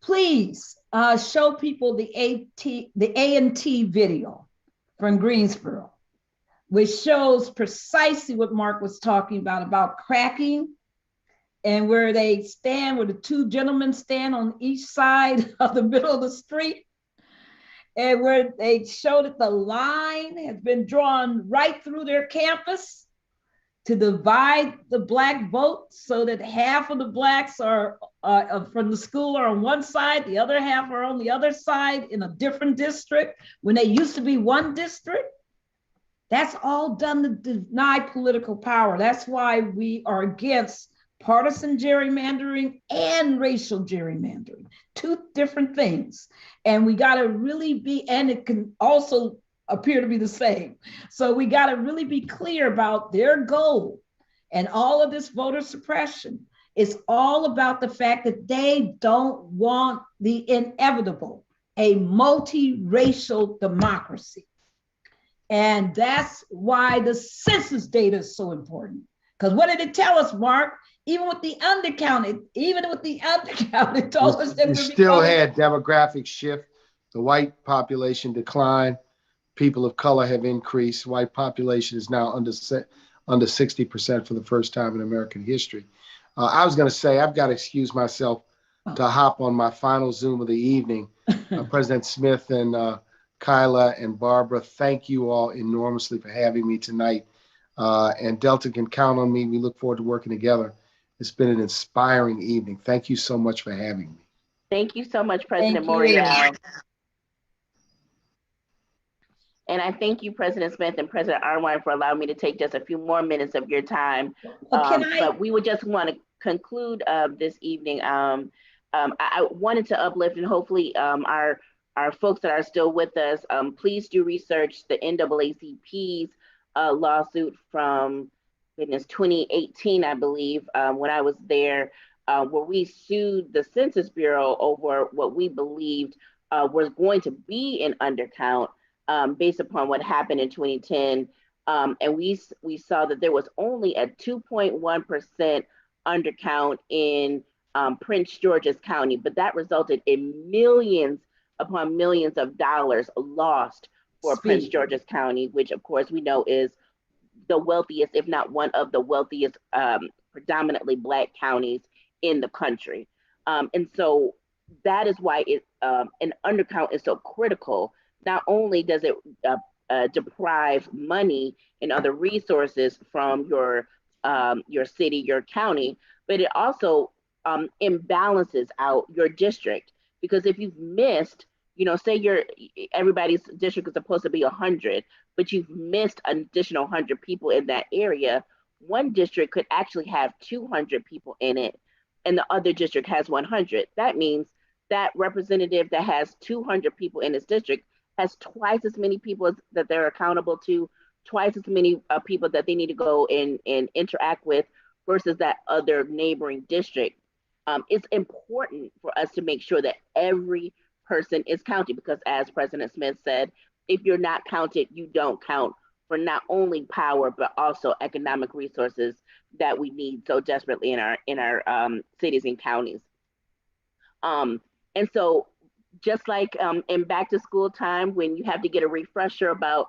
please show people the A&T video from Greensboro, which shows precisely what Mark was talking about cracking, and where the two gentlemen stand on each side of the middle of the street, and where they show that the line has been drawn right through their campus to divide the Black vote, so that half of the Blacks are from the school are on one side, the other half are on the other side in a different district, when they used to be one district. That's all done to deny political power. That's why we are against partisan gerrymandering and racial gerrymandering, two different things. And we got to really be, and it can also appear to be the same. So we got to really be clear about their goal. And all of this voter suppression is all about the fact that they don't want the inevitable, a multiracial democracy. And that's why the census data is so important. Because what did it tell us, Mark? Even with the undercount, it told us that we still had demographic shift. The white population declined. People of color have increased. White population is now under 60% for the first time in American history. I was going to say, I've got to excuse myself to hop on my final Zoom of the evening. President Smith and Kyla and Barbara, thank you all enormously for having me tonight. And Delta can count on me. We look forward to working together. It's been an inspiring evening. Thank you so much for having me. Thank you so much, President Morial. And I thank you, President Smith and President Arnwine, for allowing me to take just a few more minutes of your time. But we would just want to conclude this evening. I wanted to uplift, and hopefully our folks that are still with us, please do research the NAACP's lawsuit from 2018, I believe, when I was there, where we sued the Census Bureau over what we believed was going to be an undercount based upon what happened in 2010. And we saw that there was only a 2.1% undercount in Prince George's County, but that resulted in millions upon millions of dollars lost for Prince George's County, which of course we know is the wealthiest, if not one of the wealthiest, predominantly Black counties in the country. And so that is why an undercount is so critical. Not only does it deprive money and other resources from your city, your county, but it also imbalances out your district. Because if you've missed, say everybody's district is supposed to be 100, but you've missed an additional 100 people in that area, one district could actually have 200 people in it, and the other district has 100. That means that representative that has 200 people in his district has twice as many people that they're accountable to, twice as many people that they need to go and interact with versus that other neighboring district. It's important for us to make sure that every person is counted because, as President Smith said, if you're not counted, you don't count for not only power but also economic resources that we need so desperately in our cities and counties. And so just like in back to school time, when you have to get a refresher about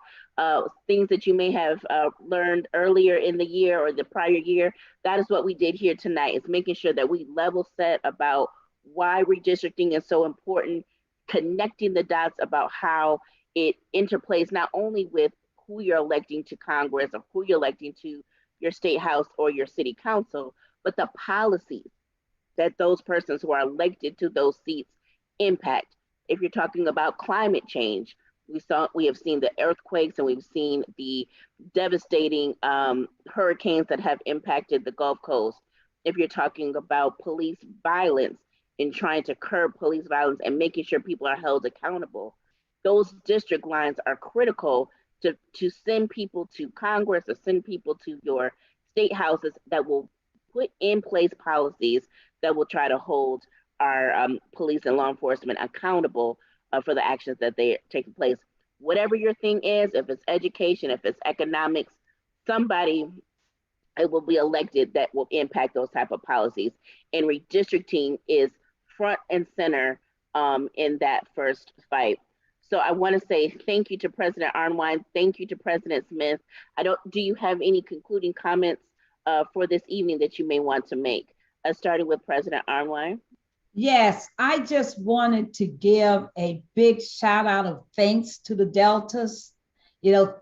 things that you may have learned earlier in the year or the prior year, that is what we did here tonight, is making sure that we level set about why redistricting is so important, connecting the dots about how it interplays not only with who you're electing to Congress or who you're electing to your state house or your city council, but the policies that those persons who are elected to those seats impact. If you're talking about climate change, we have seen the earthquakes and we've seen the devastating hurricanes that have impacted the Gulf Coast. If you're talking about police violence and trying to curb police violence and making sure people are held accountable, those district lines are critical to send people to Congress or send people to your state houses that will put in place policies that will try to hold our police and law enforcement accountable for the actions that they are taking place. Whatever your thing is, if it's education, if it's economics, somebody it will be elected that will impact those type of policies. And redistricting is front and center in that first fight. So I want to say thank you to President Arnwine. Thank you to President Smith. Do you have any concluding comments for this evening that you may want to make? Starting with President Arnwine. Yes, I just wanted to give a big shout out of thanks to the Deltas.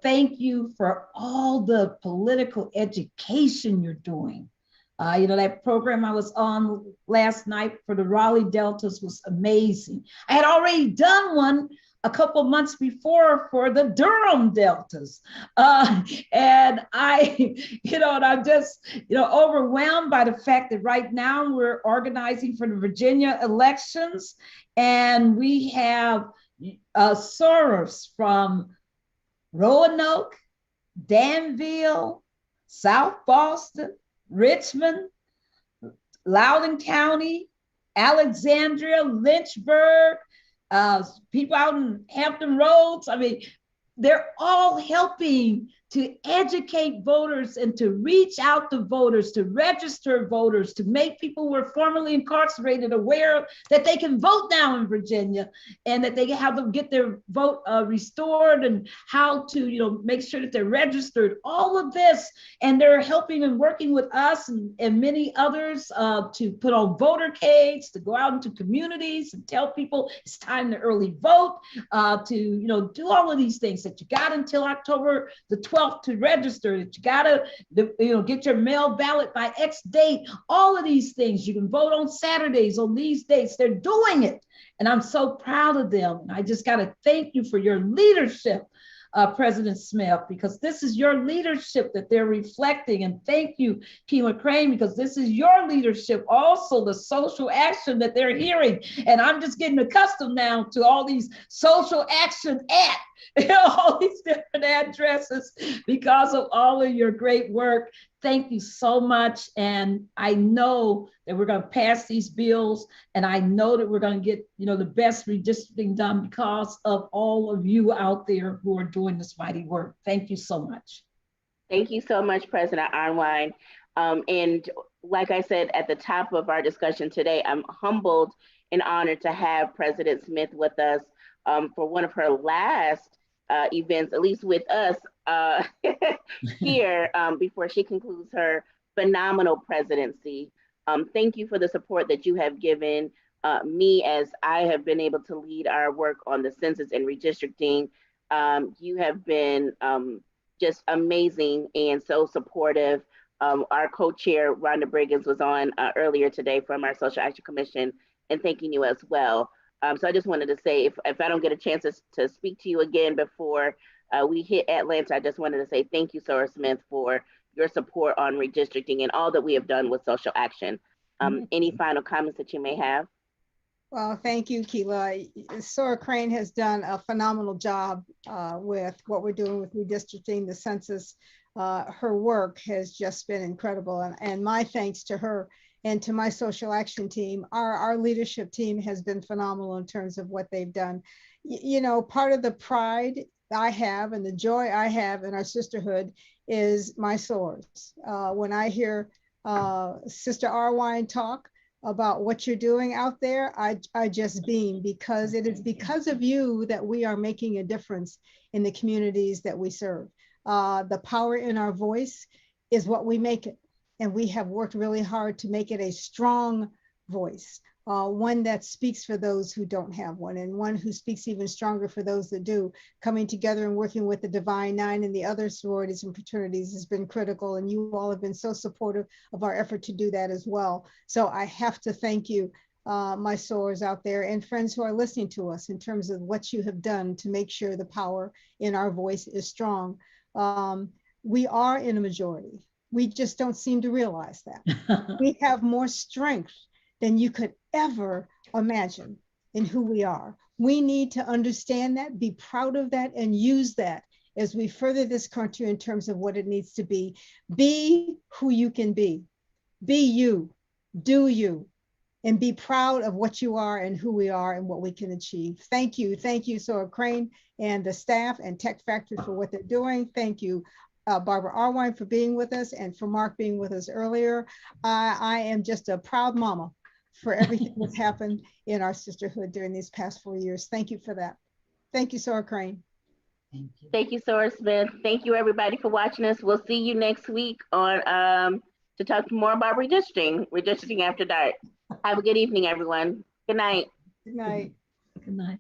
Thank you for all the political education you're doing. That program I was on last night for the Raleigh Deltas was amazing. I had already done one a couple months before for the Durham Deltas. And I'm just, overwhelmed by the fact that right now we're organizing for the Virginia elections, and we have sorors from Roanoke, Danville, South Boston, Richmond, Loudoun County, Alexandria, Lynchburg, people out in Hampton Roads. I mean, they're all helping to educate voters and to reach out to voters, to register voters, to make people who are formerly incarcerated aware that they can vote now in Virginia and that they have to get their vote restored, and how to, make sure that they're registered, all of this. And they're helping and working with us and many others to put on votercades, to go out into communities and tell people it's time to early vote, to, do all of these things, that you got until October the 12th to register, that you gotta, get your mail ballot by X date, all of these things. You can vote on Saturdays on these dates. They're doing it. And I'm so proud of them. And I just gotta thank you for your leadership, President Smith, because this is your leadership that they're reflecting. And thank you, Kima Crane, because this is your leadership, also the social action that they're hearing. And I'm just getting accustomed now to all these social action all these different addresses because of all of your great work. Thank you so much. And I know that we're going to pass these bills, and I know that we're going to get, the best redistricting done because of all of you out there who are doing this mighty work. Thank you so much. Thank you so much, President Arnwine. And like I said at the top of our discussion today, I'm humbled and honored to have President Smith with us for one of her last events, at least with us here, before she concludes her phenomenal presidency. Thank you for the support that you have given me as I have been able to lead our work on the census and redistricting. You have been just amazing and so supportive. Our co-chair, Rhonda Briggins, was on earlier today from our Social Action Commission, and thanking you as well. So I just wanted to say, if I don't get a chance to speak to you again before we hit Atlanta, I just wanted to say thank you, Soror Smith, for your support on redistricting and all that we have done with social action. Any final comments that you may have? Well, thank you, Keela. Sora Crane has done a phenomenal job with what we're doing with redistricting, the census. Her work has just been incredible. And my thanks to her and to my social action team. Our leadership team has been phenomenal in terms of what they've done. You know, part of the pride I have and the joy I have in our sisterhood is my sorors. When I hear Sister Arnwine talk about what you're doing out there, I just beam, because it is because of you that we are making a difference in the communities that we serve. The power in our voice is what we make it. And we have worked really hard to make it a strong voice, one that speaks for those who don't have one, and one who speaks even stronger for those that do. Coming together and working with the Divine Nine and the other sororities and fraternities has been critical, and you all have been so supportive of our effort to do that as well. So I have to thank you, my sorors out there and friends who are listening to us, in terms of what you have done to make sure the power in our voice is strong. We are in a majority. We just don't seem to realize that. We have more strength than you could ever imagine in who we are. We need to understand that, be proud of that, and use that as we further this country in terms of what it needs to be. Be who you can be. Be you, do you, and be proud of what you are and who we are and what we can achieve. Thank you, Sora Crane and the staff and Tech Factory for what they're doing. Thank you, Barbara Arnwine, for being with us, and for Marc being with us earlier. I am just a proud mama for everything that's happened in our sisterhood during these past 4 years. Thank you for that. Thank you, Sora Crane. Thank you, Sora Smith. Thank you, everybody, for watching us. We'll see you next week on to talk more about redistricting after dark. Have a good evening, everyone. Good night. Good night. Good night.